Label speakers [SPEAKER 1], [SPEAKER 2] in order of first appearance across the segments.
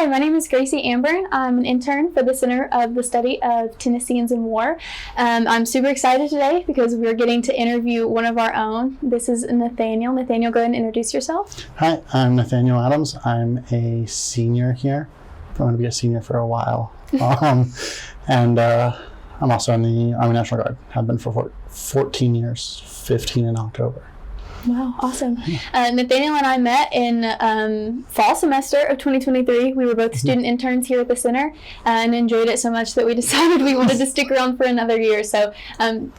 [SPEAKER 1] my name is Gracie Amburn. I'm an intern for the Center of the Study of Tennesseans in War. I'm super excited today because we're getting to interview one of our own. This is Nathaniel. Nathaniel, go ahead and introduce yourself.
[SPEAKER 2] Hi, I'm Nathaniel Adams. I'm a senior here. I'm going to be a senior for a while. And I'm also in the Army National Guard. Have been for 14 years, 15 in October.
[SPEAKER 1] Wow, awesome. Nathaniel and I met in fall semester of 2023. We were both student interns here at the center and enjoyed it so much that we decided we wanted to stick around for another year. So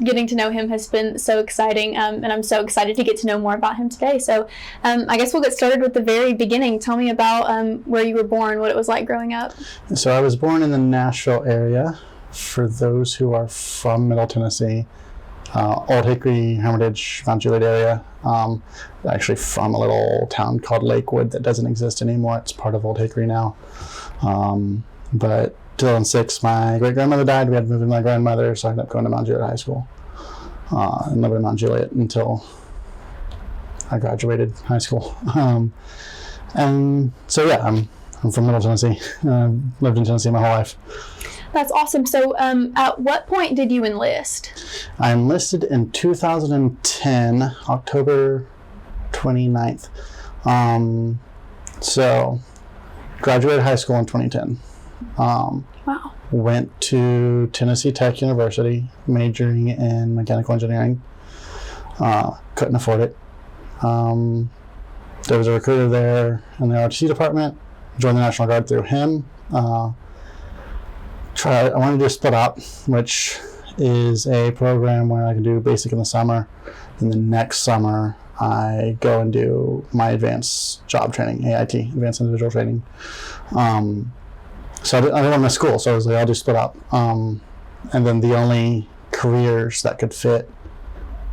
[SPEAKER 1] getting to know him has been so exciting, and I'm so excited to get to know more about him today. So I guess we'll get started with the very beginning. Tell me about where you were born, what it was like growing up.
[SPEAKER 2] So I was born in the Nashville area. For those who are from Middle Tennessee, Old Hickory, Hermitage, Mount Juliet area. Actually from a little town called Lakewood that doesn't exist anymore. It's part of Old Hickory now. But 2006, my great-grandmother died. We had to move with my grandmother, so I ended up going to Mount Juliet High School and living in Mount Juliet until I graduated high school. And so yeah, I'm from Middle Tennessee. Lived in Tennessee my whole life.
[SPEAKER 1] That's awesome. So at what point did you enlist?
[SPEAKER 2] I enlisted in 2010, October 29th. So graduated high school in 2010.
[SPEAKER 1] Wow.
[SPEAKER 2] Went to Tennessee Tech University, majoring in mechanical engineering. Couldn't afford it. There was a recruiter there in the ROTC department. Joined the National Guard through him. I wanted to do a split up, which is a program where I can do basic in the summer, and the next summer I go and do my advanced job training, AIT, advanced individual training. So I didn't want to miss school, so I was like, I'll do split up. And then the only careers that could fit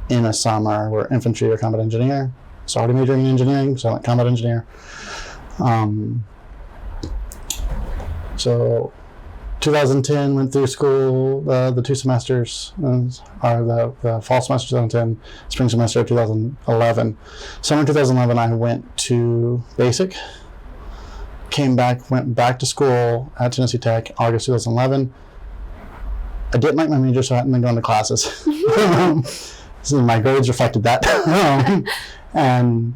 [SPEAKER 2] in a summer were infantry or combat engineer. So I already majoring in engineering, so I went combat engineer. So 2010 went through school, the 2 semesters, the fall semester 2010, spring semester of 2011. Summer 2011 I went to basic, came back, went back to school at Tennessee Tech, August 2011. I didn't like my major, so I hadn't been going to classes. So my grades reflected that. And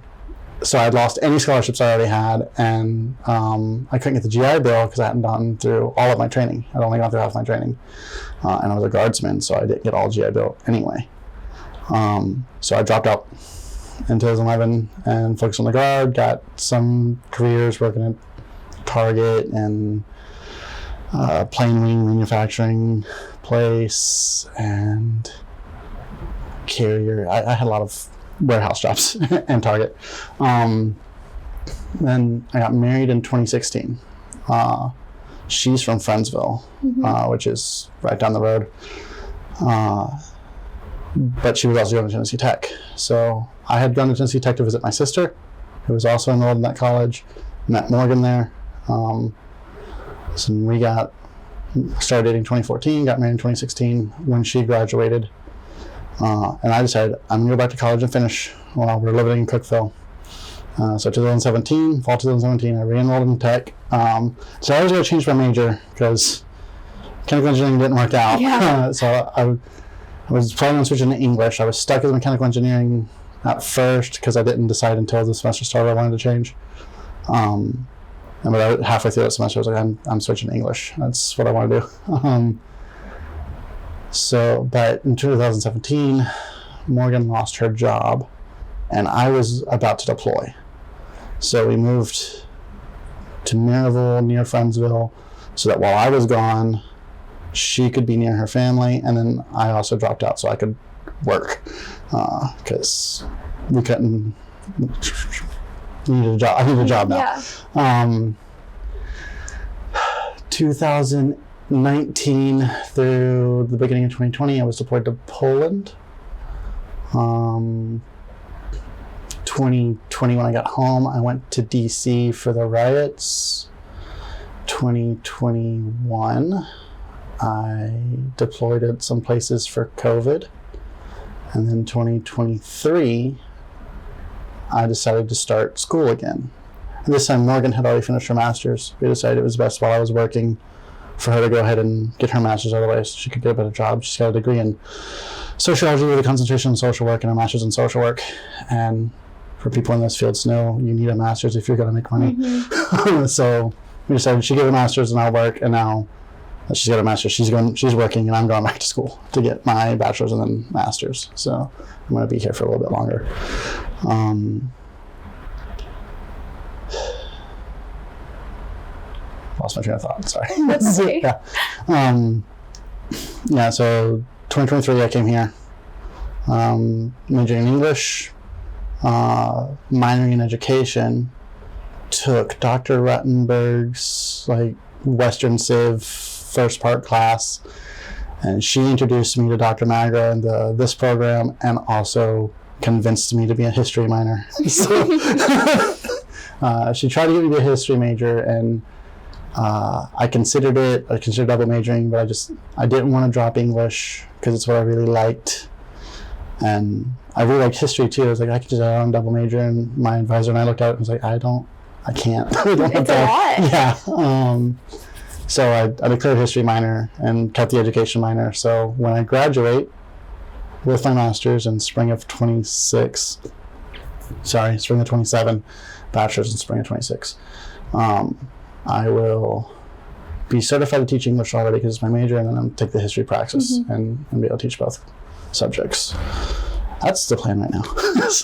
[SPEAKER 2] so I'd lost any scholarships I already had, and I couldn't get the GI Bill because I hadn't gone through all of my training. I'd only gone through half my training, and I was a guardsman, so I didn't get all GI Bill anyway. So I dropped out in 2011 and focused on the Guard, got some careers working at Target and plane wing manufacturing place and carrier. I had a lot of warehouse jobs and Target. Then I got married in 2016. She's from Friendsville, which is right down the road. But she was also going to Tennessee Tech. So I had gone to Tennessee Tech to visit my sister, who was also enrolled in that college. Met Morgan there. So we started dating in 2014, got married in 2016 when she graduated. And I decided I'm going to go back to college and finish while we're living in Cookeville. So 2017, fall 2017, I re-enrolled in tech. So I was going to change my major because mechanical engineering didn't work out.
[SPEAKER 1] Yeah.
[SPEAKER 2] So I was planning on switching to English. I was stuck with mechanical engineering at first because I didn't decide until the semester started I wanted to change. And about halfway through that semester, I was like, I'm switching to English. That's what I want to do. But in 2017, Morgan lost her job, and I was about to deploy. So we moved to Maryville, near Friendsville, so that while I was gone, she could be near her family, and then I also dropped out so I could work, because we couldn't. I needed a job. I need a job now.
[SPEAKER 1] Yeah.
[SPEAKER 2] 2019 through the beginning of 2020, I was deployed to Poland. 2020, when I got home, I went to DC for the riots. 2021, I deployed at some places for COVID. And then 2023, I decided to start school again. And this time Morgan had already finished her master's. We decided it was best while I was working for her to go ahead and get her master's out of the way so she could get a better job. She's got a degree in sociology with a concentration in social work and a master's in social work. And for people in those fields know you need a master's if you're going to make money. Mm-hmm. So we decided she get a master's and I'll work, and now that she's got a master's, she's working, and I'm going back to school to get my bachelor's and then master's. So I'm going to be here for a little bit longer. Lost my train of thought. Sorry.
[SPEAKER 1] Let's see.
[SPEAKER 2] Yeah. So 2023, I came here, majoring in English, minoring in education. Took Dr. Ruttenberg's Western Civ first part class, and she introduced me to Dr. Magra and this program, and also convinced me to be a history minor. So she tried to get me to be a history major, and I considered double majoring, but I didn't want to drop English because it's what I really liked, and I really liked history too. I was like, I could just add on double major, and my advisor and I looked at it and was like, I can't.
[SPEAKER 1] It's a lot.
[SPEAKER 2] Yeah. So I declared history minor and kept the education minor. So when I graduate with my master's in spring of 27, bachelor's in spring of 26, I will be certified to teach English already because it's my major, and then I'll take the history praxis and be able to teach both subjects. That's the plan right now.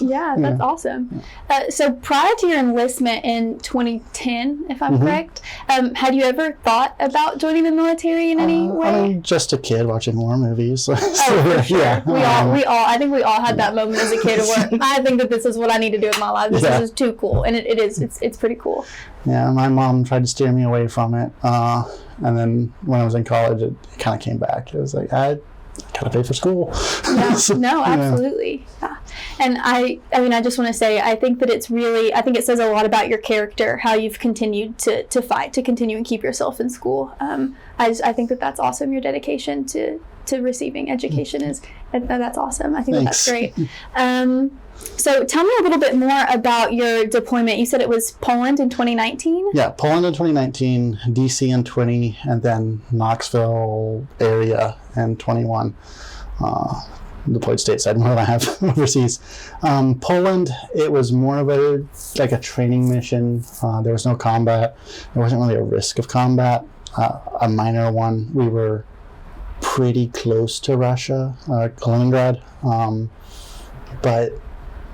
[SPEAKER 1] Yeah, that's awesome. So prior to your enlistment in 2010, if I'm correct, had you ever thought about joining the military in any way?
[SPEAKER 2] I'm just a kid watching war movies.
[SPEAKER 1] For sure. Yeah. I think we all had that moment as a kid where I think that this is what I need to do with my life. This is too cool, and it is. It's pretty cool.
[SPEAKER 2] Yeah, my mom tried to steer me away from it, and then when I was in college, it kind of came back. It was like, I gotta pay for school.
[SPEAKER 1] Yeah, no, absolutely. Yeah. And I just want to say, I think that I think it says a lot about your character, how you've continued to fight, to continue and keep yourself in school. I think that's awesome. Your dedication to receiving education that's awesome. I think that's great. So tell me a little bit more about your deployment. You said it was Poland in 2019? Yeah,
[SPEAKER 2] Poland in 2019, DC in 20, and then Knoxville area in 21. Deployed stateside more than I have overseas. Poland, it was more of a training mission. There was no combat. There wasn't really a risk of combat, a minor one. We were pretty close to Russia, Kaliningrad, but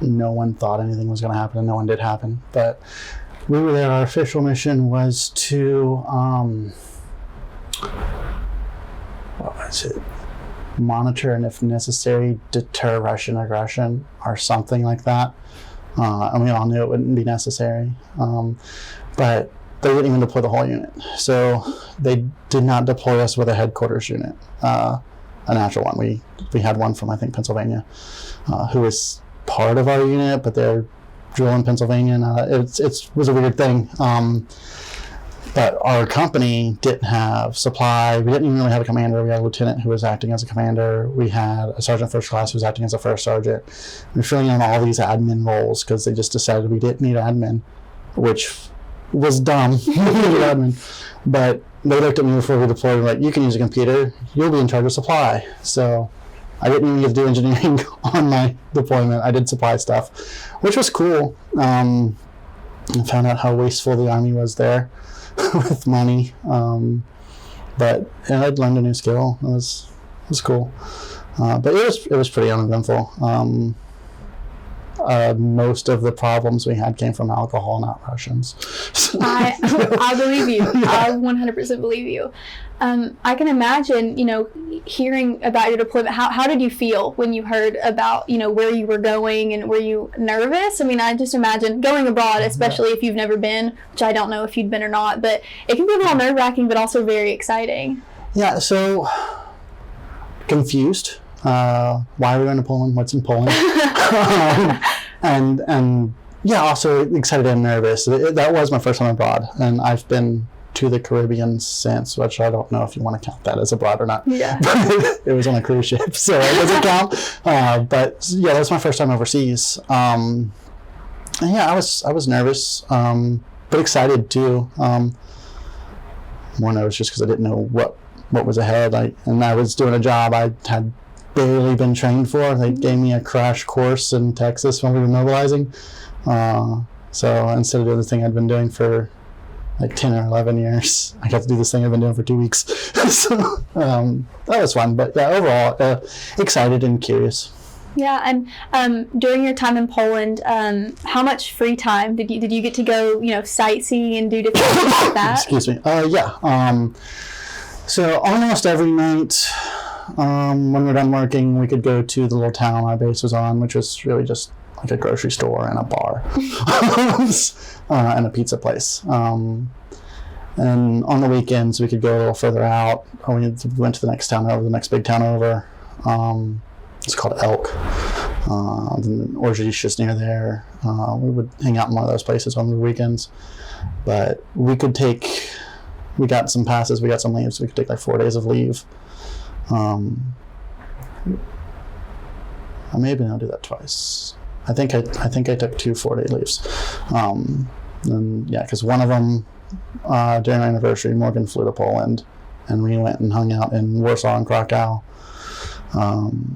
[SPEAKER 2] no one thought anything was going to happen, and no one did happen. But we were there. Our official mission was to monitor and, if necessary, deter Russian aggression or something like that. And we all knew it wouldn't be necessary. But they didn't even deploy the whole unit. So they did not deploy us with a headquarters unit, a natural one. We had one from, I think, Pennsylvania, who was part of our unit, but they're drilling Pennsylvania. And it was a weird thing. But our company didn't have supply. We didn't even really have a commander. We had a lieutenant who was acting as a commander. We had a sergeant first class who was acting as a first sergeant. We were filling in all these admin roles because they just decided we didn't need admin, which was dumb. We needed admin. But they looked at me before we deployed and were like, you can use a computer. You'll be in charge of supply. So I didn't even get to do engineering on my deployment. I did supply stuff, which was cool. I found out how wasteful the Army was there with money, but I'd learned a new skill. It was cool, but it was pretty uneventful. Most of the problems we had came from alcohol, not Russians.
[SPEAKER 1] I believe you. I 100% believe you. I can imagine, hearing about your deployment. How did you feel when you heard about, where you were going, and were you nervous? I mean, I just imagine going abroad, especially if you've never been, which I don't know if you'd been or not, but it can be a little nerve-wracking, but also very exciting. Yeah, so confused. Why are we going to Poland? What's in Poland? And yeah, also excited and nervous. That was my first time abroad, and I've been to the Caribbean since, which I don't know if you want to count that as abroad or not. Yeah. It was on a cruise ship, so it doesn't count. But yeah, that was my first time overseas. And yeah, I was nervous.
[SPEAKER 2] but excited too. More nervous just because I didn't know what was ahead. And I was doing a job I had barely been trained for. They gave me a crash course in Texas when we were mobilizing. So instead of doing the thing I'd been doing for like 10 or 11 years, I got to do this thing I've been doing for 2 weeks. So that was fun. But yeah, overall, excited and curious.
[SPEAKER 1] Yeah, and during your time in Poland, how much free time did you get to go, sightsee and do different things like that?
[SPEAKER 2] Excuse me. Yeah. So almost every night, when we were done working, we could go to the little town our base was on, which was really just like a grocery store and a bar and a pizza place. And on the weekends, we could go a little further out. We went to the next town over, the next big town over. It's called Elk. The Orge's just near there. We would hang out in one of those places on the weekends. But we got some passes, we got some leaves. We could take like 4 days of leave. I may have been able to do that twice. I think I took 2 4-day leaves. And yeah, because one of them, during our anniversary, Morgan flew to Poland, and we went and hung out in Warsaw and Krakow.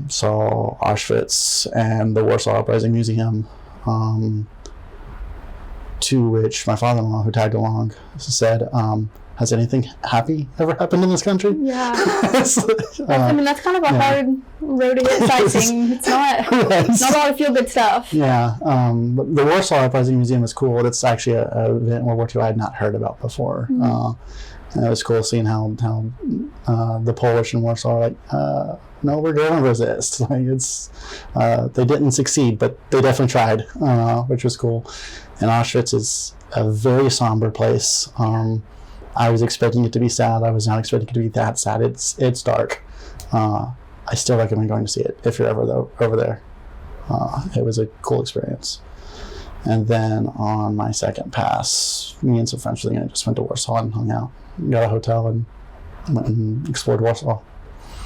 [SPEAKER 2] Saw Auschwitz and the Warsaw Uprising Museum, to which my father-in-law, who tagged along, said, has anything happy ever happened in this country?
[SPEAKER 1] Yeah. That's kind of a hard road to hit sightseeing. It's not a lot of feel-good stuff.
[SPEAKER 2] Yeah. But the Warsaw Uprising Museum is cool. It's actually an event in World War II I had not heard about before. And it was cool seeing how the Polish in Warsaw are like, no, we're going to resist. They didn't succeed, but they definitely tried, which was cool. And Auschwitz is a very somber place. I was expecting it to be sad. I was not expecting it to be that sad. It's dark. I still recommend going to see it if you're ever over there. It was a cool experience. And then on my second pass, me and some friends just went to Warsaw and hung out. Got a hotel and went and explored Warsaw.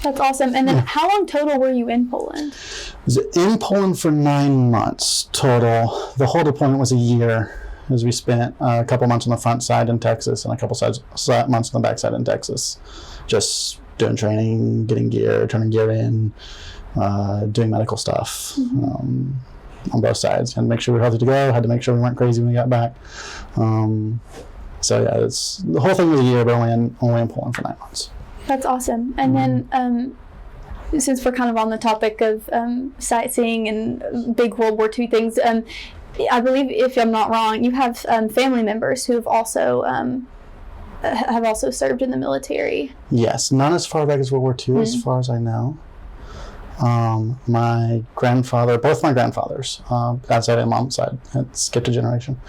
[SPEAKER 1] That's awesome. And then how long total were you in Poland?
[SPEAKER 2] I was in Poland for 9 months total. The whole deployment was a year, as we spent a couple months on the front side in Texas and a couple months on the back side in Texas. Just doing training, getting gear, turning gear in, doing medical stuff on both sides. Had to make sure we were healthy to go, had to make sure we weren't crazy when we got back. So yeah, the whole thing was a year, but only in Poland for 9 months.
[SPEAKER 1] That's awesome. And then since we're kind of on the topic of sightseeing and big World War II things, I believe, if I'm not wrong, you have family members who have also served in the military. Yes,
[SPEAKER 2] not as far back as World War II, as far as I know. My grandfather, both my grandfathers, dad's side and mom's side, had skipped a generation.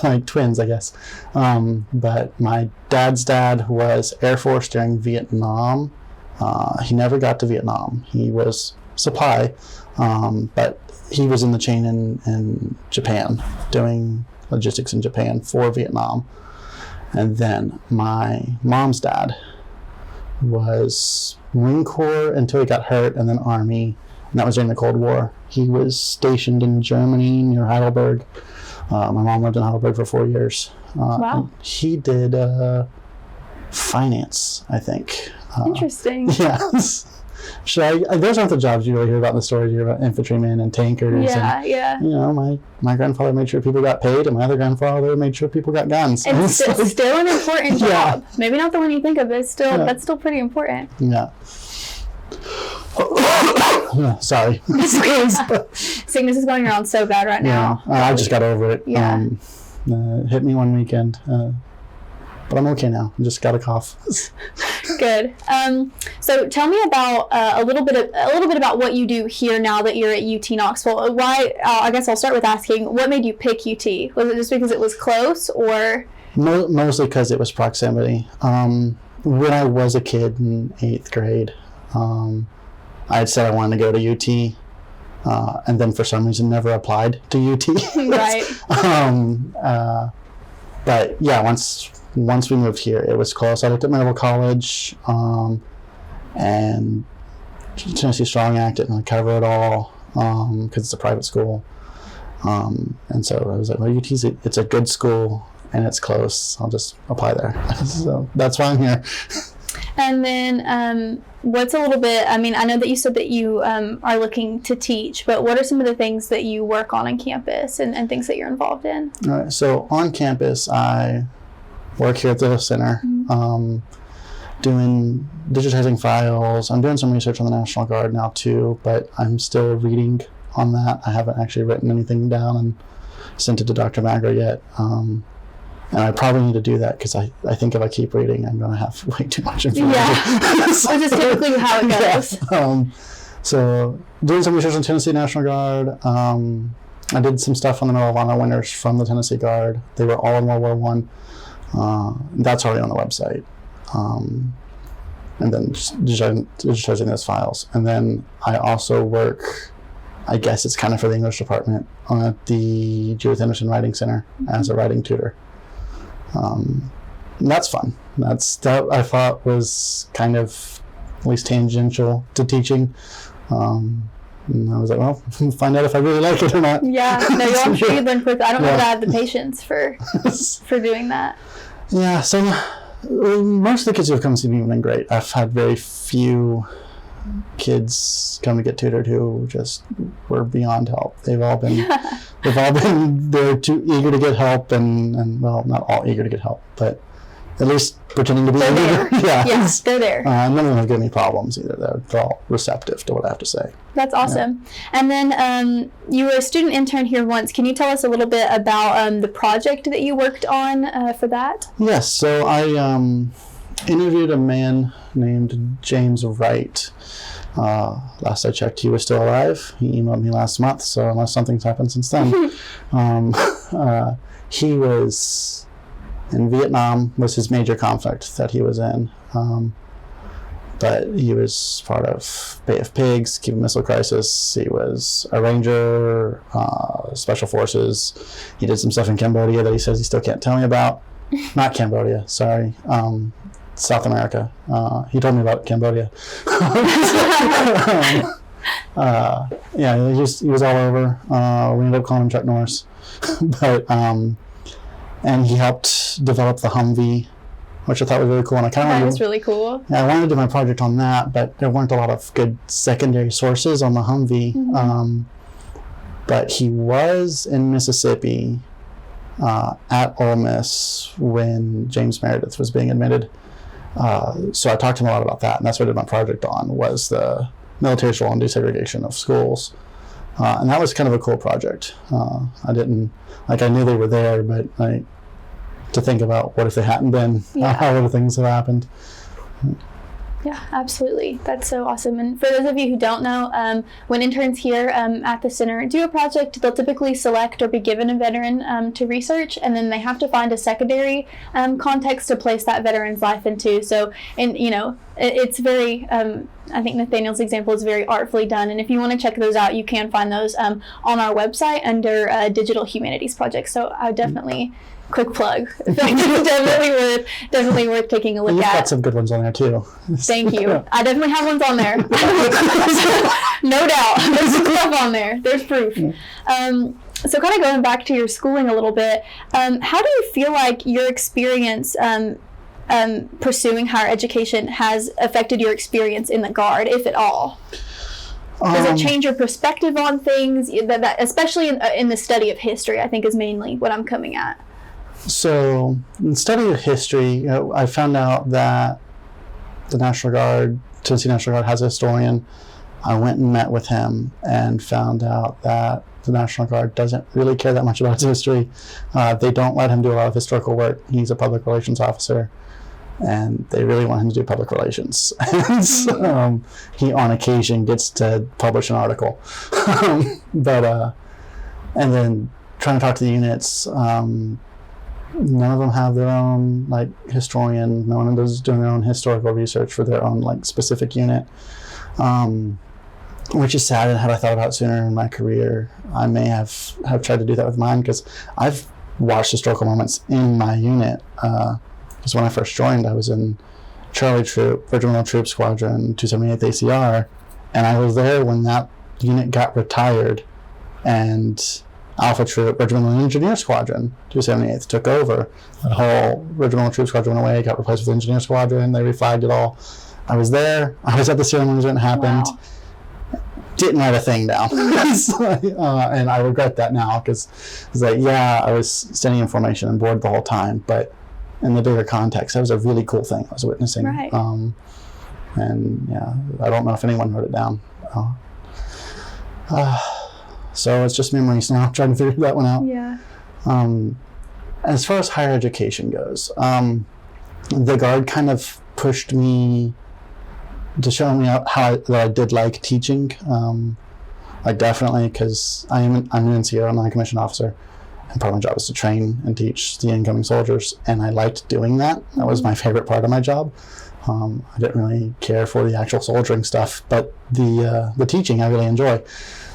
[SPEAKER 2] Like twins, I guess. But my dad's dad was Air Force during Vietnam. He never got to Vietnam. He was supply, but he was in the chain in Japan, doing logistics in Japan for Vietnam. And then my mom's dad was Marine Corps until he got hurt, and then Army, and that was during the Cold War. He was stationed in Germany near Heidelberg. My mom lived in Heidelberg for 4 years.
[SPEAKER 1] Wow.
[SPEAKER 2] He did finance, I think.
[SPEAKER 1] Interesting.
[SPEAKER 2] Yes. Those aren't the jobs you really hear about in the stories. You hear about infantrymen and tankers.
[SPEAKER 1] Yeah.
[SPEAKER 2] My grandfather made sure people got paid, and my other grandfather made sure people got guns.
[SPEAKER 1] And it's still an important job. Yeah. Maybe not the one you think of, but that's still pretty important.
[SPEAKER 2] Yeah. Sorry.
[SPEAKER 1] Sickness is going around so bad right now.
[SPEAKER 2] I just got over it.
[SPEAKER 1] Yeah.
[SPEAKER 2] Hit me one weekend. But I'm okay now. I just got a cough.
[SPEAKER 1] Good. So tell me about a little bit about what you do here now that you're at UT Knoxville. Why? I guess I'll start with asking, what made you pick UT? Was it just because it was close, or?
[SPEAKER 2] Mostly because it was proximity. When I was a kid in 8th grade, I had said I wanted to go to UT, and then for some reason never applied to UT.
[SPEAKER 1] Right.
[SPEAKER 2] But yeah, once we moved here, it was close. I looked at medical college, and Tennessee Strong Act didn't really cover it all, because it's a private school. And so I was like, well, UT's it's a good school and it's close. I'll just apply there. So that's why I'm here.
[SPEAKER 1] And then what's a little bit, I mean, I know that you said that you are looking to teach, but what are some of the things that you work on campus and things that you're involved in?
[SPEAKER 2] All right, so on campus, I work here at the center, doing digitizing files. I'm doing some research on the National Guard now too, but I'm still reading on that. I haven't actually written anything down and sent it to Dr. Magro yet. And I probably need to do that because I think if I keep reading, I'm going to have way too much information.
[SPEAKER 1] Yeah, which is typically how it goes.
[SPEAKER 2] Yeah. So doing some research on Tennessee National Guard. I did some stuff on the Medal of Honor winners from the Tennessee Guard. They were all in World War I. That's already on the website. And then just digitizing those files. And then I also work, I guess it's kind of for the English department, at the Judith Anderson Writing Center as a writing tutor. And that's fun. That I thought was kind of at least tangential to teaching. And I was like, well, find out if I really like it or not.
[SPEAKER 1] Yeah, no, I'm sure you learn quick. I don't know that I have the patience for doing that.
[SPEAKER 2] Yeah, so most of the kids who have come to see me have been great. I've had very few kids come to get tutored who just were beyond help. They've all been they're too eager to get help and well, not all eager to get help, but at least pretending to be
[SPEAKER 1] they're
[SPEAKER 2] eager.
[SPEAKER 1] There. Yeah, they're there.
[SPEAKER 2] None of them have given me problems either. They're all receptive to what I have to say.
[SPEAKER 1] That's awesome. Yeah. And then you were a student intern here once. Can you tell us a little bit about the project that you worked on for that?
[SPEAKER 2] Yes. So I interviewed a man named James Wright. Last I checked, he was still alive. He emailed me last month, so unless something's happened since then. He was in Vietnam, was his major conflict that he was in. But he was part of Bay of Pigs, Cuban Missile Crisis. He was a ranger, special forces. He did some stuff in Cambodia that he says he still can't tell me about. Not Cambodia, sorry. South America. He told me about Cambodia. Yeah, he was all over. We ended up calling him Chuck Norris. But and he helped develop the Humvee, which I thought was really cool. And
[SPEAKER 1] That was really cool.
[SPEAKER 2] Yeah, I wanted to do my project on that, but there weren't a lot of good secondary sources on the Humvee. Mm-hmm. But he was in Mississippi at Ole Miss when James Meredith was being admitted. So I talked to him a lot about that, and that's what I did my project on, was the military role and desegregation of schools. And that was kind of a cool project. I knew they were there, but to think about what if they hadn't been, how would things have happened?
[SPEAKER 1] Yeah, absolutely. That's so awesome. And for those of you who don't know, when interns here at the center do a project, they'll typically select or be given a veteran to research, and then they have to find a secondary context to place that veteran's life into. So, it's very, I think Nathaniel's example is very artfully done. And if you want to check those out, you can find those on our website under Digital Humanities Project. So I would definitely... Quick plug. definitely worth taking a look at.
[SPEAKER 2] You've got some good ones on there too.
[SPEAKER 1] Thank you. I definitely have ones on there. No doubt. There's stuff on there. There's proof. So kind of going back to your schooling a little bit, how do you feel like your experience pursuing higher education has affected your experience in the Guard, if at all? Does it change your perspective on things, that especially in the study of history, I think is mainly what I'm coming at? So, in study of history, I found out that the National Guard, Tennessee National Guard, has a historian. I went and met with him and found out that the National Guard doesn't really care that much about its history. They don't let him do a lot of historical work. He's a public relations officer, and they really want him to do public relations. And so, he, on occasion, gets to publish an article. And then trying to talk to the units, none of them have their own historian. No one is doing their own historical research for their own specific unit, which is sad. And had I thought about it sooner in my career, I may have tried to do that with mine, because I've watched historical moments in my unit. Because when I first joined, I was in Charlie Troop, Regimental Troop Squadron 278th ACR, and I was there when that unit got retired, and
[SPEAKER 2] Alpha Troop, Regimental Engineer Squadron, 278th, took over. That whole Regimental Troop Squadron went away, got replaced with Engineer Squadron. They reflagged it all. I was there. I was at the ceremonies when it happened.
[SPEAKER 1] Wow.
[SPEAKER 2] Didn't write a thing down. And I regret that now because it's like, yeah, I was standing in formation and board the whole time, but in the bigger context, that was a really cool thing I was witnessing.
[SPEAKER 1] Right.
[SPEAKER 2] And yeah, I don't know if anyone wrote it down. So it's just memories now, trying to figure that one out.
[SPEAKER 1] Yeah.
[SPEAKER 2] As far as higher education goes, the Guard kind of pushed me to show me that I did like teaching. Like definitely, because I'm an NCO, I'm a non-commissioned officer, and part of my job is to train and teach the incoming soldiers, and I liked doing that. That was my favorite part of my job. I didn't really care for the actual soldiering stuff, but the teaching I really enjoy.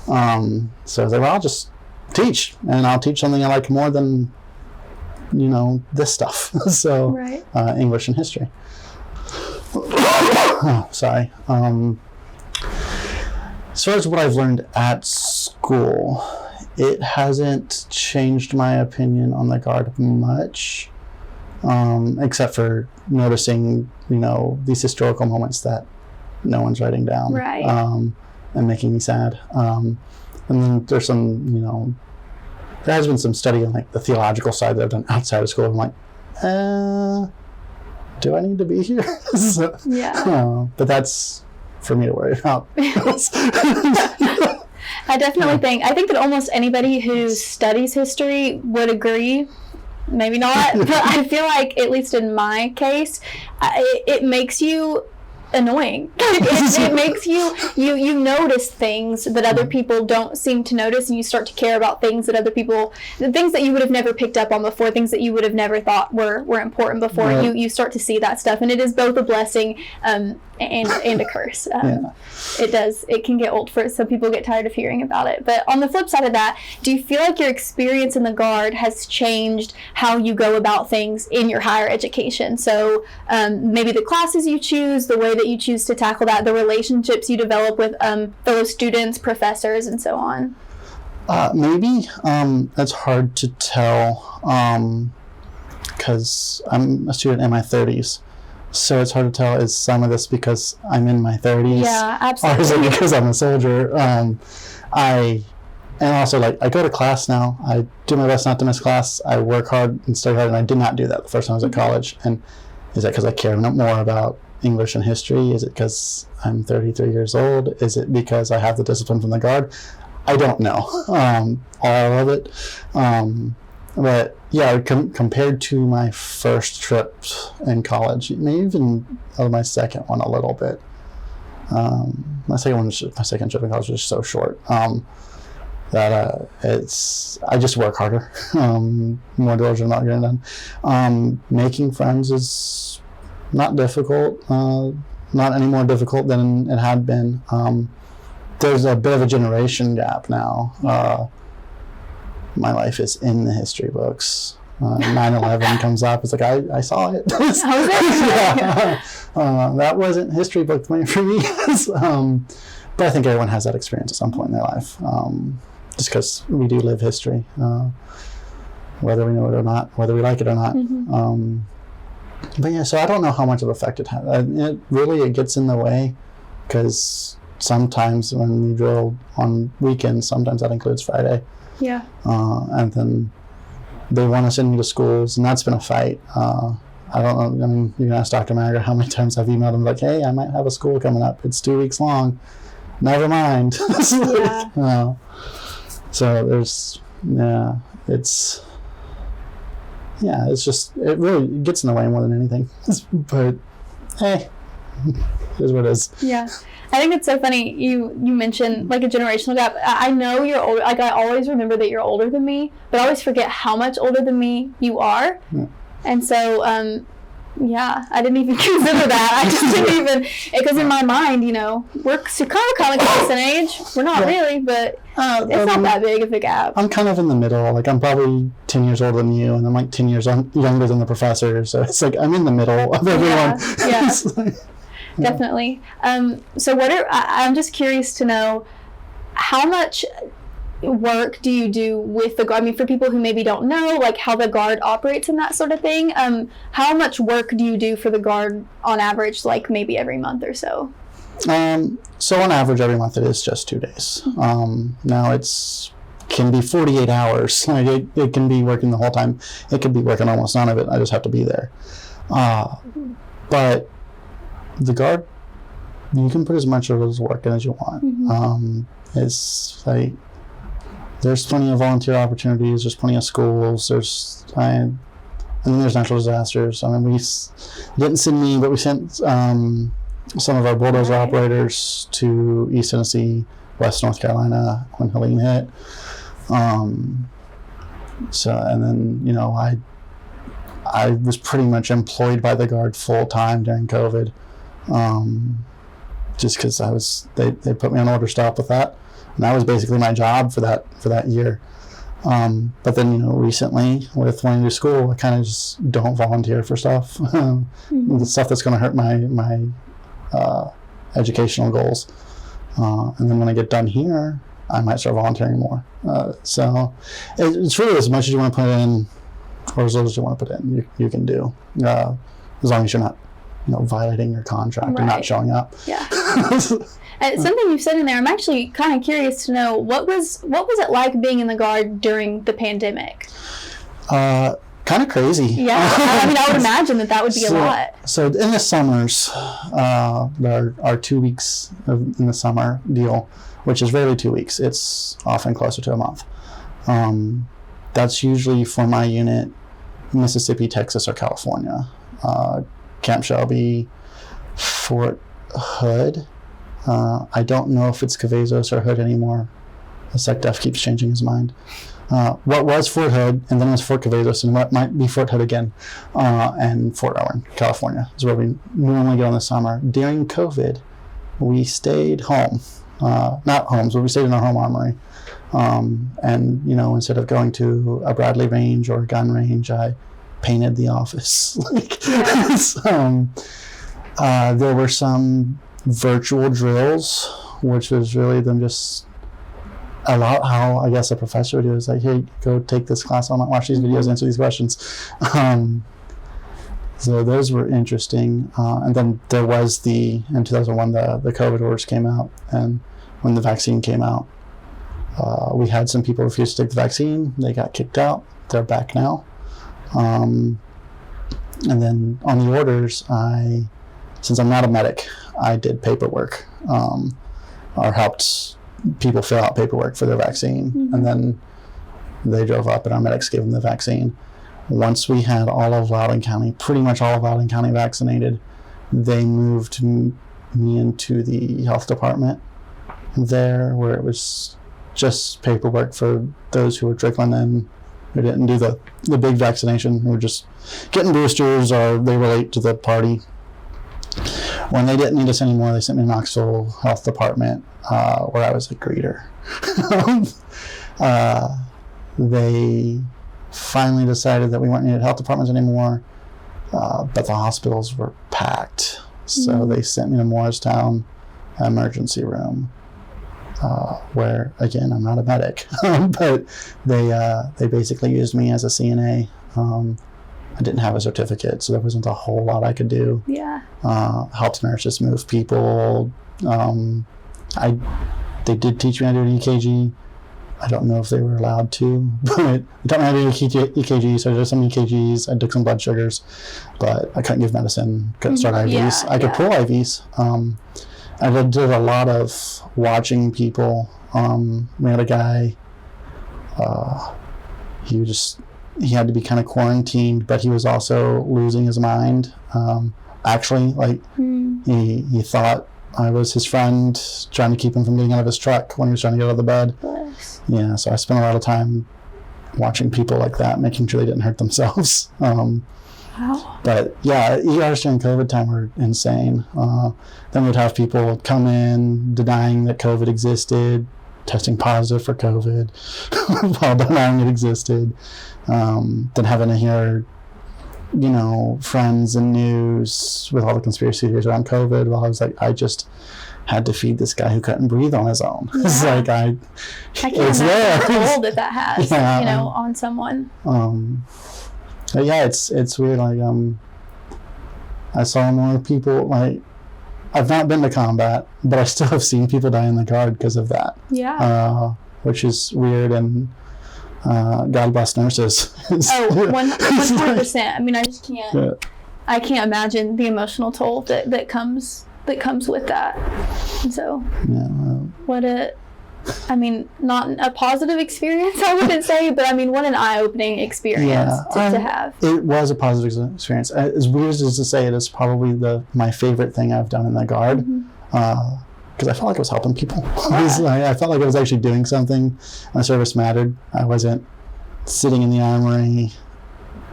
[SPEAKER 2] So I was like, well, I'll just teach, and I'll teach something I like more than, this stuff. So
[SPEAKER 1] Right.
[SPEAKER 2] English and history. Sorry. As far as what I've learned at school, it hasn't changed my opinion on the Guard much, except for noticing, these historical moments that no one's writing down,
[SPEAKER 1] Right.
[SPEAKER 2] And making me sad. And then there's some, there has been some study on like the theological side that I've done outside of school. I'm like, do I need to be here? So,
[SPEAKER 1] Yeah.
[SPEAKER 2] but that's for me to worry about.
[SPEAKER 1] I definitely I think that almost anybody who studies history would agree. Maybe not, but I feel like, at least in my case, it makes you annoying. It makes you notice things that other people don't seem to notice, and you start to care about things that the things that you would have never picked up on before, things that you would have never thought were important before.
[SPEAKER 2] Right.
[SPEAKER 1] You start to see that stuff, and it is both a blessing and a curse. It can get old for some people, get tired of hearing about it. But on the flip side of that, do you feel like your experience in the Guard has changed how you go about things in your higher education? So maybe the classes you choose, the way that you choose to tackle that, the relationships you develop with fellow students, professors, and so on?
[SPEAKER 2] Maybe. That's hard to tell because I'm a student in my 30s. So it's hard to tell, is some of this because I'm in my 30s?
[SPEAKER 1] Yeah, absolutely.
[SPEAKER 2] Or is it because I'm a soldier? And also, I go to class now. I do my best not to miss class. I work hard and study hard, and I did not do that the first time I was at college. And is that because I care more about English and history? Is it because I'm 33 years old? Is it because I have the discipline from the Guard? I don't know. All of it. But yeah, compared to my first trip in college, maybe even my second one a little bit. My second trip in college was so short that I just work harder, more diligent about getting done. Making friends is not difficult, not any more difficult than it had been. There's a bit of a generation gap now. My life is in the history books. 9/11 comes up. It's like, I saw it. Yeah. That wasn't history book for me. But I think everyone has that experience at some point in their life. Just because we do live history, whether we know it or not, whether we like it or not.
[SPEAKER 1] Mm-hmm.
[SPEAKER 2] But yeah, so I don't know how much of an effect it has. It gets in the way because sometimes when we drill on weekends, sometimes that includes Friday.
[SPEAKER 1] Yeah.
[SPEAKER 2] And then they want to send me to schools, and that's been a fight. I don't know. I mean, you can ask Dr. Mager how many times I've emailed him like, hey, I might have a school coming up. It's 2 weeks long. Never mind.
[SPEAKER 1] Yeah.
[SPEAKER 2] So there's, it's just, it really gets in the way more than anything. But, hey, it is what it is.
[SPEAKER 1] Yeah. I think it's so funny you mentioned a generational gap. I know you're older. I always remember that you're older than me, but I always forget how much older than me you are. Yeah. And so, I didn't even consider that. I just didn't even, because in my mind, we're kind of close in age. We're not really, but it's not that big of a gap.
[SPEAKER 2] I'm kind of in the middle. I'm probably 10 years older than you, and I'm 10 years younger than the professor. So it's I'm in the middle of everyone.
[SPEAKER 1] Yeah. Definitely. So I'm just curious to know how much work do you do with the guard? I mean, for people who maybe don't know, like, how the guard operates and that sort of thing, how much work do you do for the guard on average, like maybe every month or so?
[SPEAKER 2] So on average, every month it is just 2 days. Now can be 48 hours. Like it can be working the whole time. It could be working almost none of it. I just have to be there. But the guard, you can put as much of his work in as you want. It's like, there's plenty of volunteer opportunities. There's plenty of schools. And then there's natural disasters. I mean, we didn't send me, but we sent some of our bulldozer operators to East Tennessee, West North Carolina when Helene hit. So, and then, you know, I was pretty much employed by the guard full time during COVID, just because they put me on order stop with that, and that was basically my job for that year. But then, you know, recently with wanting to do school, I kind of just don't volunteer for stuff, the stuff that's going to hurt my educational goals. And then when I get done here, I might start volunteering more. So it's really as much as you want to put in, or as little as you want to put in, you can do, as long as you're not, you know, violating your contract and not showing up.
[SPEAKER 1] Yeah. And something you've said in there, I'm actually kind of curious to know, what was it like being in the guard during the pandemic?
[SPEAKER 2] Kind of crazy. Yeah,
[SPEAKER 1] I mean, I would imagine that would be a lot.
[SPEAKER 2] So in the summers, there are 2 weeks in the summer deal, which is rarely 2 weeks. It's often closer to a month. That's usually for my unit, Mississippi, Texas, or California. Camp Shelby, Fort Hood. I don't know if it's Cavazos or Hood anymore. The SecDef keeps changing his mind. What was Fort Hood, and then it was Fort Cavazos, and what might be Fort Hood again, and Fort Irwin, California, is where we normally go in the summer. During COVID, we stayed home. Not homes, but we stayed in our home armory. And, you know, instead of going to a Bradley range or a gun range, I painted the office. There were some virtual drills, which was really them just a lot how I guess a professor would do is like, hey, go take this class, I'll not watch these videos, answer these questions. So those were interesting. And then there was in 2001, the COVID orders came out, and when the vaccine came out, we had some people refuse to take the vaccine. They got kicked out. They're back now. And then on the orders, since I'm not a medic, I did paperwork, or helped people fill out paperwork for their vaccine. And then they drove up and our medics gave them the vaccine. Once we had all of Loudoun County, pretty much all of Loudoun County vaccinated, they moved me into the health department there, where it was just paperwork for those who were trickling in, who didn't do the big vaccination, who were just getting boosters or they were late to the party. When they didn't need us anymore, they sent me to Knoxville Health Department, where I was a greeter. They finally decided that we weren't needed health departments anymore, but the hospitals were packed. So they sent me to Morristown emergency room, where, again, I'm not a medic, but they basically used me as a CNA. I didn't have a certificate, so there wasn't a whole lot I could do. Yeah. Helped nurses move people. They did teach me how to do an EKG. I don't know if they were allowed to, but they taught me how to do EKG, so I did some EKGs. I took some blood sugars, but I couldn't give medicine, couldn't start IVs. I could pull IVs. I did a lot of watching people. We had a guy, he had to be kind of quarantined, but he was also losing his mind. Actually, like, he thought I was his friend, trying to keep him from getting out of his truck when he was trying to get out of the bed. Yeah, so I spent a lot of time watching people like that, making sure they didn't hurt themselves. Wow. But yeah, ERs during COVID time were insane. Then we'd have people come in denying that COVID existed, testing positive for COVID while denying it existed. Then having to hear, you know, friends and news with all the conspiracy theories around COVID. Well, I was like, had to feed this guy who couldn't breathe on his own. Yeah. It's like
[SPEAKER 1] I can't imagine the toll that has, on someone.
[SPEAKER 2] But yeah, it's weird. Like I saw more people. Like I've not been to combat, but I still have seen people die in the Guard because of that.
[SPEAKER 1] Yeah.
[SPEAKER 2] Which is weird, and God bless nurses.
[SPEAKER 1] 100%. I mean, I just can't. Yeah. I can't imagine the emotional toll that comes with that. And so, not a positive experience, I wouldn't say, but I mean, what an eye-opening experience to have. It
[SPEAKER 2] was a positive experience. As weird as to say, it is probably my favorite thing I've done in the Guard. Because I felt like I was helping people. I felt like I was actually doing something. My service mattered. I wasn't sitting in the armory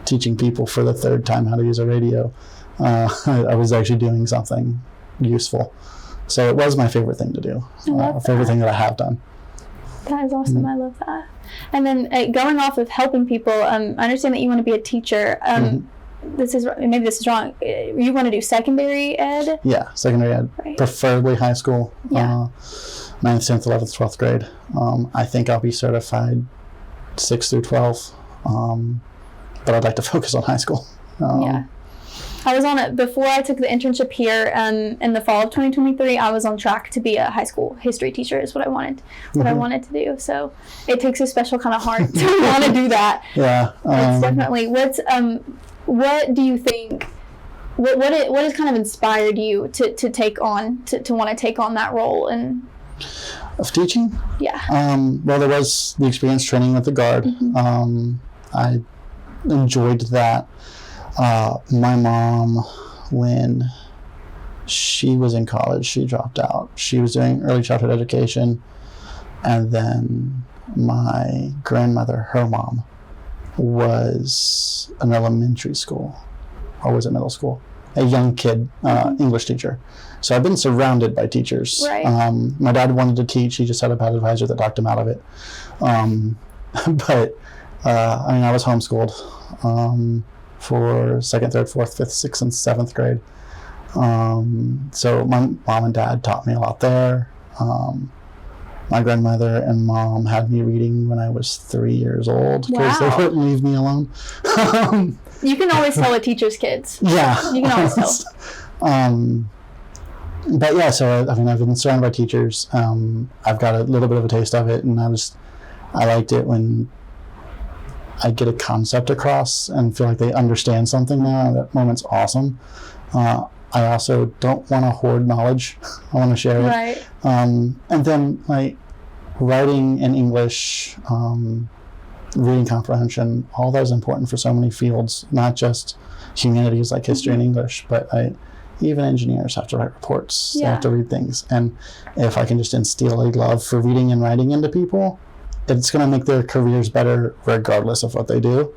[SPEAKER 2] teaching people for the third time how to use a radio. I was actually doing something useful. So it was my favorite thing to do. Favorite thing that I have done.
[SPEAKER 1] That is awesome. I love that. And then going off of helping people, I understand that you want to be a teacher. Maybe this is wrong. You want to do secondary ed?
[SPEAKER 2] Yeah, secondary ed. Right. Preferably high school. 9th, 10th, 11th, 12th grade. I think I'll be certified 6th through 12th. But I'd like to focus on high school.
[SPEAKER 1] I was on it before I took the internship here in the fall of 2023. I was on track to be a high school history teacher is what I wanted to do. So it takes a special kind of heart to want to do that.
[SPEAKER 2] Yeah.
[SPEAKER 1] It's definitely what do you think what has kind of inspired you to take on to want to take on that role
[SPEAKER 2] of teaching?
[SPEAKER 1] Yeah.
[SPEAKER 2] Well, there was the experience training with the Guard. I enjoyed that. My mom, when she was in college, she dropped out. She was doing early childhood education, and then my grandmother, her mom, was an elementary school, or was it middle school? A young kid English teacher. So I've been surrounded by teachers.
[SPEAKER 1] Right.
[SPEAKER 2] My dad wanted to teach. He just had a bad advisor that talked him out of it. But I was homeschooled for 2nd, 3rd, 4th, 5th, 6th, and 7th grade. So my mom and dad taught me a lot there. My grandmother and mom had me reading when I was 3 years old because they wouldn't leave me alone.
[SPEAKER 1] You can always tell a teacher's kids.
[SPEAKER 2] Yeah.
[SPEAKER 1] You can always tell.
[SPEAKER 2] But yeah, so I've been surrounded by teachers. I've got a little bit of a taste of it, and I liked it when I get a concept across and feel like they understand something now. That moment's awesome. I also don't want to hoard knowledge. I want to share it.
[SPEAKER 1] Right.
[SPEAKER 2] And then writing in English, reading comprehension, all that is important for so many fields, not just humanities like history and English, but even engineers have to write reports. They have to read things. And if I can just instill a love for reading and writing into people, it's going to make their careers better regardless of what they do.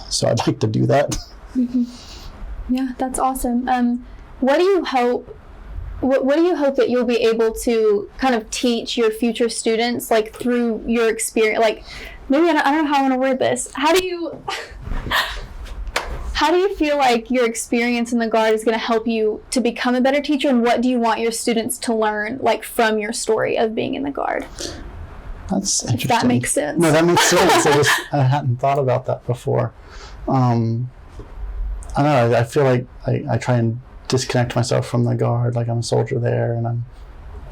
[SPEAKER 2] So I'd like to do that.
[SPEAKER 1] Yeah, that's awesome. What do you hope that you'll be able to kind of teach your future students, through your experience? Maybe I don't know how I want to word this. How do you feel like your experience in the Guard is going to help you to become a better teacher, and what do you want your students to learn from your story of being in the Guard?
[SPEAKER 2] That's interesting.
[SPEAKER 1] If that makes sense.
[SPEAKER 2] No, that makes sense. I hadn't thought about that before. I don't know. I feel like I try and disconnect myself from the Guard, like I'm a soldier there and I'm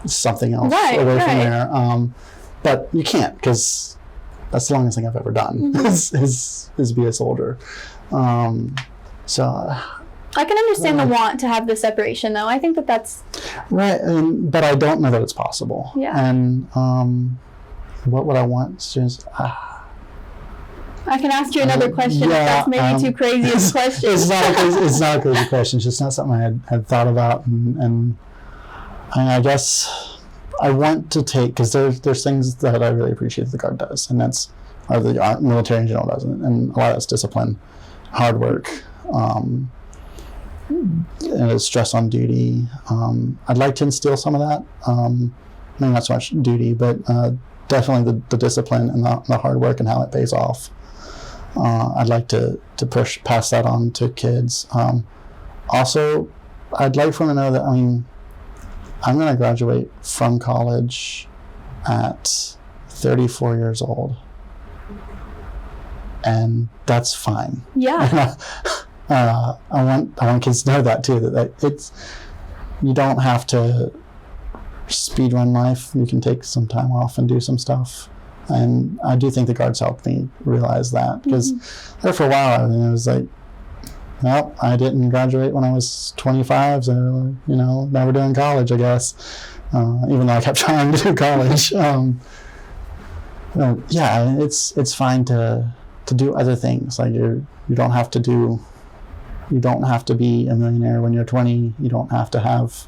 [SPEAKER 2] something else away from there. But you can't, because that's the longest thing I've ever done is be a soldier. So
[SPEAKER 1] I can understand the want to have the separation, though. I think that's
[SPEAKER 2] right, but I don't know that it's possible.
[SPEAKER 1] Yeah.
[SPEAKER 2] And what would I want students?
[SPEAKER 1] I can ask you another question if that's maybe too crazy a question.
[SPEAKER 2] It's not a crazy question. It's just not something I had thought about, and I guess I want to take, because there's things that I really appreciate that the Guard does, and that's or the military in general does, and a lot of that's discipline, hard work, and it's stress on duty. I'd like to instill some of that. Maybe not so much duty, but definitely the discipline and the hard work and how it pays off. I'd like to pass that on to kids. Also, I'd like for them to know that, I'm going to graduate from college at 34 years old. And that's fine.
[SPEAKER 1] Yeah.
[SPEAKER 2] I want kids to know that too, that it's, you don't have to speed run life. You can take some time off and do some stuff. And I do think the Guards helped me realize that, because there for a while, I mean, it was like, well, I didn't graduate when I was 25, so, you know, never doing college, I guess, even though I kept trying to do college. Yeah, it's fine to do other things. Like you don't have to be a millionaire when you're 20. You don't have to have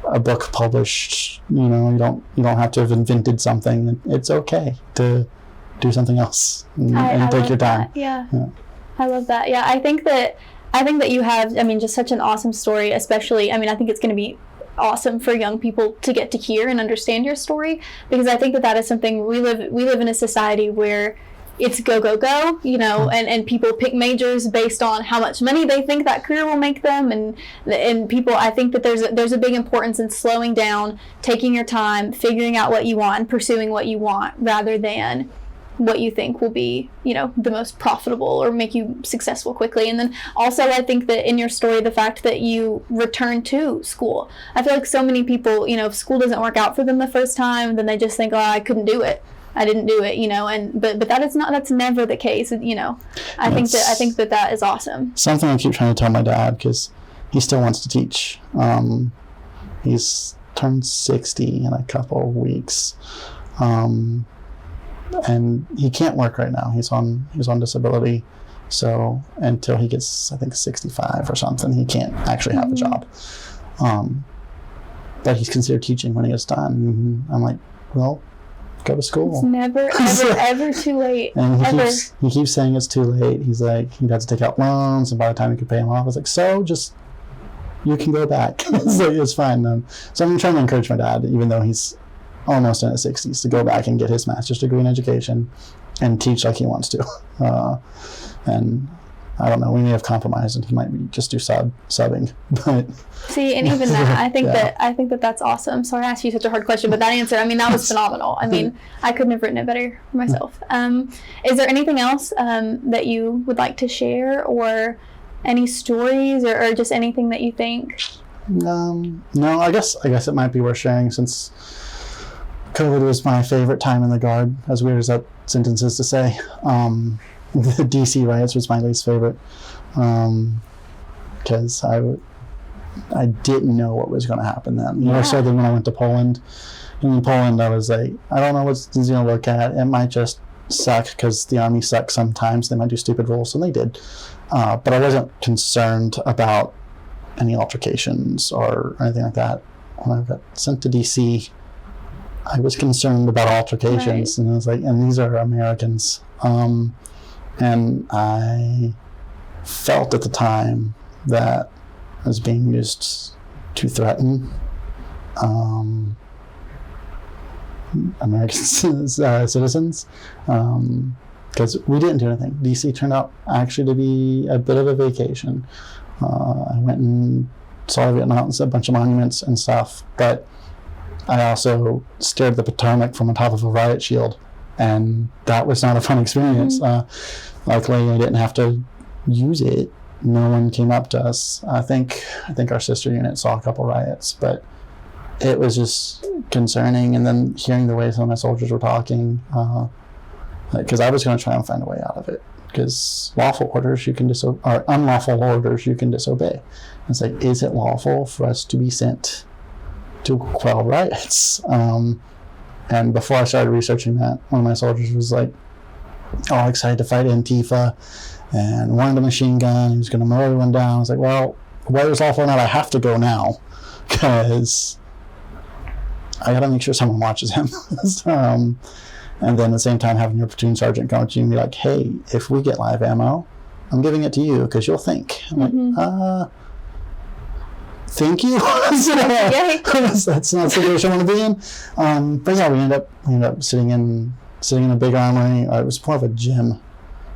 [SPEAKER 2] a book published. You know, you don't have to have invented something. It's okay to do something else and take your time.
[SPEAKER 1] Yeah. I love that. Yeah, I think that you have, I mean, just such an awesome story, especially, I mean, I think it's going to be awesome for young people to get to hear and understand your story, because I think that is something we live in a society where it's go, go, go, you know, and people pick majors based on how much money they think that career will make them. And people, I think that there's a big importance in slowing down, taking your time, figuring out what you want and pursuing what you want, rather than what you think will be, you know, the most profitable or make you successful quickly. And then also, I think that in your story, the fact that you return to school, I feel like so many people, you know, if school doesn't work out for them the first time, then they just think, oh, I couldn't do it. I didn't do it, you know, but that's never the case, you know. I think that is awesome. Something
[SPEAKER 2] I keep trying to tell my dad, because he still wants to teach. He's turned 60 in a couple of weeks. And he can't work right now. He's on disability. So until he gets, I think, 65 or something, he can't actually have a job. But he's considered teaching when he gets done. I'm like, well, go to school.
[SPEAKER 1] It's never, ever too late.
[SPEAKER 2] And he keeps saying it's too late. He's like, he'd have to take out loans, and by the time he could pay them off, I was like, so just, you can go back. So it's fine. So I'm trying to encourage my dad, even though he's almost in his 60s, to go back and get his master's degree in education and teach like he wants to. And I don't know, we may have compromised and he might just do subbing. But
[SPEAKER 1] see, and even that, I think that's awesome. Sorry I asked you such a hard question, but that answer, I mean, that was phenomenal. I mean, I couldn't have written it better myself. Is there anything else that you would like to share, or any stories, or just anything that you think?
[SPEAKER 2] No, I guess it might be worth sharing, since COVID was my favorite time in the Guard, as weird as that sentence is to say. The DC riots was my least favorite, because I didn't know what was going to happen then. More so than when I went to Poland. And in Poland, I was like, I don't know what it's going to look at. It might just suck, because the army sucks sometimes. They might do stupid rules, and they did. But I wasn't concerned about any altercations or anything like that. When I got sent to DC, I was concerned about altercations, and I was like, and these are Americans. And I felt at the time that it was being used to threaten American citizens, because we didn't do anything. DC turned out actually to be a bit of a vacation. I went and saw the Vietnam, a bunch of monuments and stuff, but I also stared at the Potomac from on top of a riot shield, and that was not a fun experience. Luckily, I didn't have to use it. No one came up to us. I think our sister unit saw a couple riots, but it was just concerning. And then hearing the way some of my soldiers were talking, because I was going to try and find a way out of it. Because lawful orders you can disobey, or unlawful orders you can disobey. It's like, is it lawful for us to be sent to quell riots? And before I started researching that, one of my soldiers was like, all excited to fight Antifa and wanted a machine gun. He was going to mow everyone down. I was like, well, whether it's lawful or not, I have to go now, because I got to make sure someone watches him. And then at the same time, having your platoon sergeant come to you and be like, hey, if we get live ammo, I'm giving it to you because you'll think. I'm like, thank you. That's not the situation I want to be in. But yeah, we ended up sitting in a big armory. It was more of a gym,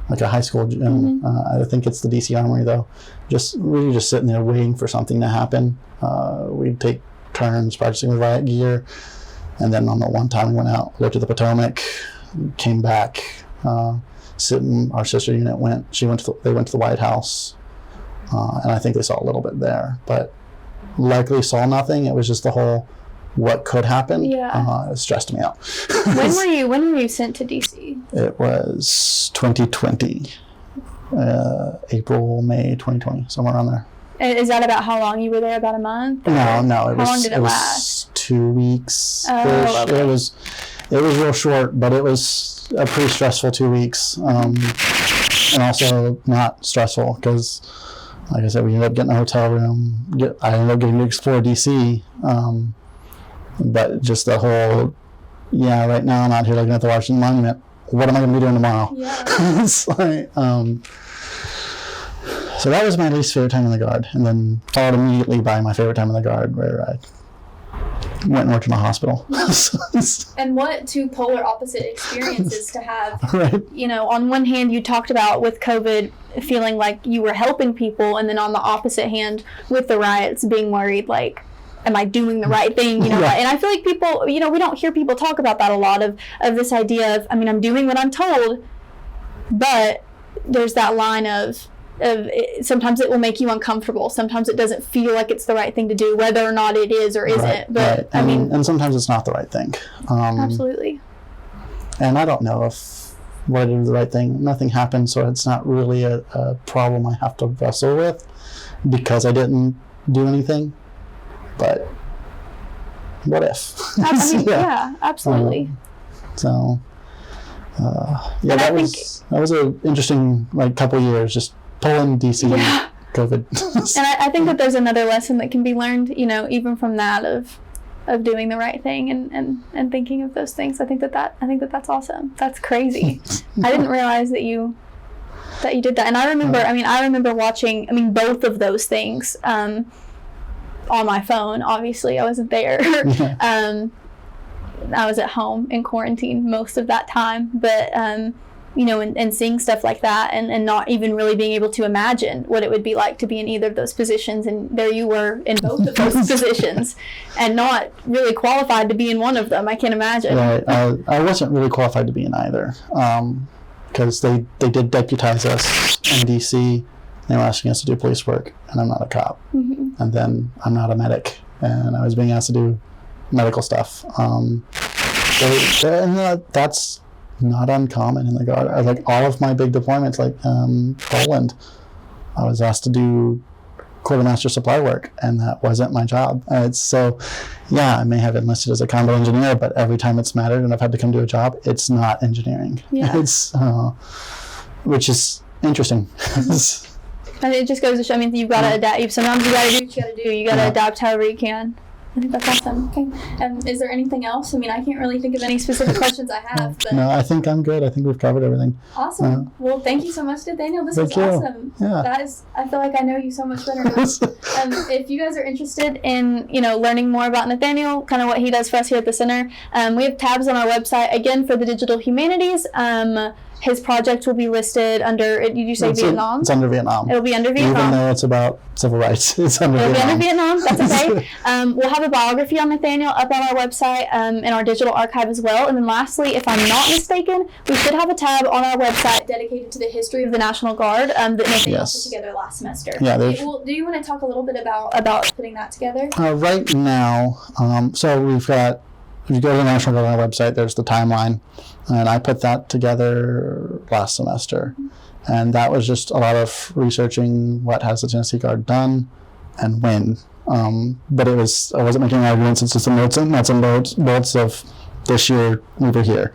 [SPEAKER 2] like a high school gym. I think it's the DC Armory though. Just sitting there waiting for something to happen. We'd take turns, practicing with riot gear. And then on the one time we went out, looked at the Potomac, came back. Our sister unit they went to the White House, and I think they saw a little bit there, but likely saw nothing. It was just the whole what could happen. It stressed me out.
[SPEAKER 1] When were you sent to DC?
[SPEAKER 2] It was 2020, April, May 2020, somewhere around there.
[SPEAKER 1] Is that about how long you were there? About a month?
[SPEAKER 2] No.
[SPEAKER 1] How long did it last?
[SPEAKER 2] 2 weeks.
[SPEAKER 1] Oh, okay.
[SPEAKER 2] It was real short, but it was a pretty stressful 2 weeks, and also not stressful because, like I said, we ended up getting a hotel room. I ended up getting to explore DC, but just the whole, right now I'm out here looking at the Washington Monument. What am I going to be doing tomorrow?
[SPEAKER 1] Yeah.
[SPEAKER 2] It's like, so that was my least favorite time in the Guard, and then followed immediately by my favorite time in the Guard, where I went and worked in a hospital.
[SPEAKER 1] And what two polar opposite experiences to have.
[SPEAKER 2] Right.
[SPEAKER 1] On one hand, you talked about with COVID feeling like you were helping people, and then on the opposite hand, with the riots, being worried like, am I doing the right thing? And I feel like people, we don't hear people talk about that a lot of this idea of, I'm doing what I'm told, but there's that line of sometimes it will make you uncomfortable. Sometimes it doesn't feel like it's the right thing to do, whether or not it is or isn't. But
[SPEAKER 2] right. And sometimes it's not the right thing.
[SPEAKER 1] Absolutely.
[SPEAKER 2] And I don't know if what I did was the right thing. Nothing happened, so it's not really a problem I have to wrestle with because I didn't do anything. But what if?
[SPEAKER 1] Yeah, absolutely.
[SPEAKER 2] That was an interesting couple years, just pulling DC COVID.
[SPEAKER 1] And I think that there's another lesson that can be learned, even from that of doing the right thing and thinking of those things. I think that's awesome. That's crazy. I didn't realize that you did that. And I remember watching both of those things on my phone. Obviously, I wasn't there. I was at home in quarantine most of that time, but and seeing stuff like that and not even really being able to imagine what it would be like to be in either of those positions, and there you were in both of those positions and not really qualified to be in one of them. I can't imagine.
[SPEAKER 2] Right. I wasn't really qualified to be in either, because they did deputize us in DC. They were asking us to do police work, and I'm not a cop. Mm-hmm. And then I'm not a medic, and I was being asked to do medical stuff. That's not uncommon in the Guard. All of my big deployments, Poland, I was asked to do quartermaster supply work, and that wasn't my job. I may have enlisted as a combat engineer, but every time it's mattered and I've had to come to a job, it's not engineering. Yeah. It's which is interesting.
[SPEAKER 1] And it just goes to show, you've got to adapt. Sometimes you got to do what you got to do. You got to adapt however you can. I think that's awesome. Okay. Is there anything else? I can't really think of any specific questions I have. But
[SPEAKER 2] no, I think I'm good. I think we've covered everything.
[SPEAKER 1] Awesome. Well, thank you so much, Nathaniel. This was awesome. Yeah. I feel like I know you so much better now. If you guys are interested in, learning more about Nathaniel, kind of what he does for us here at the center, we have tabs on our website, again, for the digital humanities. His project will be listed under, did you say Vietnam?
[SPEAKER 2] It's under Vietnam.
[SPEAKER 1] It'll be under Vietnam.
[SPEAKER 2] Even though it's about civil rights, It'll be under Vietnam.
[SPEAKER 1] That's okay. We'll have a biography on Nathaniel up on our website in our digital archive as well. And then lastly, if I'm not mistaken, we should have a tab on our website dedicated to the history of the National Guard that Nathaniel put together last semester. Yeah. Do you want to talk a little bit about putting that together?
[SPEAKER 2] Right now, so we've got, if you go to the National Guard on our website, there's the timeline. And I put that together last semester. And that was just a lot of researching what has the Tennessee Guard done and when. But I wasn't making arguments. It's just nuts and bolts of this year we were here.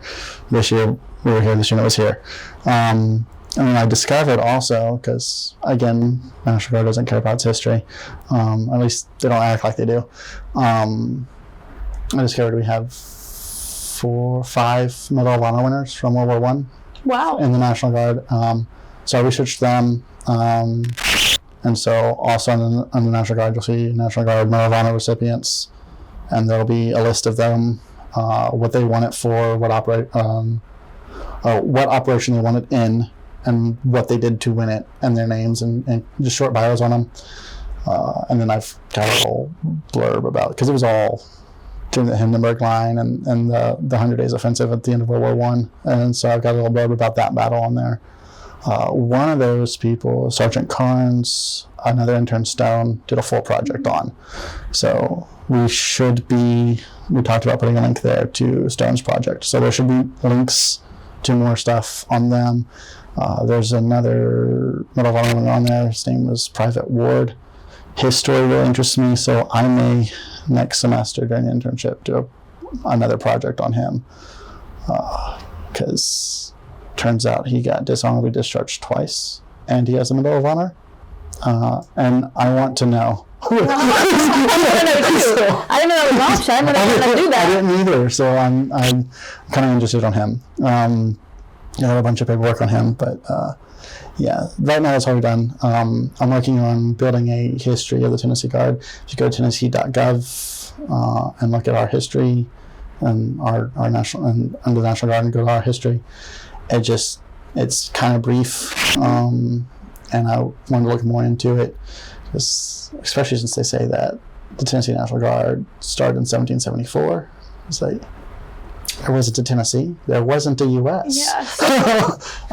[SPEAKER 2] This year we were here. This year it was here. I discovered also, because again, National Guard doesn't care about its history. At least they don't act like they do. I discovered we have 5 Medal of Honor winners from World War I.
[SPEAKER 1] Wow.
[SPEAKER 2] In the National Guard. So I researched them. And so also on the National Guard, you'll see National Guard Medal of Honor recipients. And there'll be a list of them, what they won it for, what operation they won it in, and what they did to win it, and their names, and just short bios on them. And then I've got a little blurb about, because it was all during the Hindenburg Line and the 100 Days Offensive at the end of World War One. And so I've got a little blurb about that battle on there. One of those people, Sergeant Carnes, another intern Stone, did a full project on. So we talked about putting a link there to Stone's project. So there should be links to more stuff on them. There's another Medal of Honor on there. His name was Private Ward. His story really interests me, so I may next semester during the internship do another project on him, because turns out he got dishonorably discharged twice, and he has a Medal of Honor, and I want to know. I didn't
[SPEAKER 1] know that was an option, but I didn't do that.
[SPEAKER 2] I didn't either, so I'm kind of interested on him. I have a bunch of paperwork on him, but yeah, right now it's already done. I'm working on building a history of the Tennessee Guard. If you go to tennessee.gov and look at our history and our national and under the National Guard and go to our history, it's kind of brief, and I wanted to look more into it, especially since they say that the Tennessee National Guard started in 1774. It's like, there wasn't a Tennessee. There wasn't a U.S.
[SPEAKER 1] Yeah.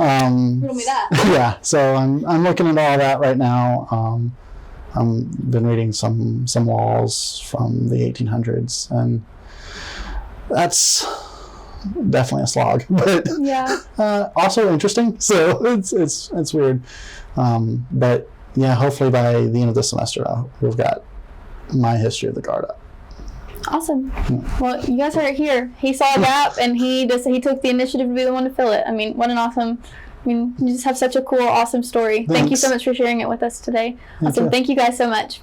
[SPEAKER 1] Riddle me that.
[SPEAKER 2] Yeah. So I'm looking at all that right now. I've been reading some laws from the 1800s, and that's definitely a slog, but
[SPEAKER 1] yeah.
[SPEAKER 2] Also interesting. So it's weird. But yeah, hopefully by the end of this semester, we've got my history of the Guard up.
[SPEAKER 1] Awesome. Well, you guys heard it here. He saw a gap, and he took the initiative to be the one to fill it. I mean, what an awesome. You just have such a cool, awesome story.
[SPEAKER 2] Thanks.
[SPEAKER 1] Thank you so much for sharing it with us today. Awesome. Thank you guys so much.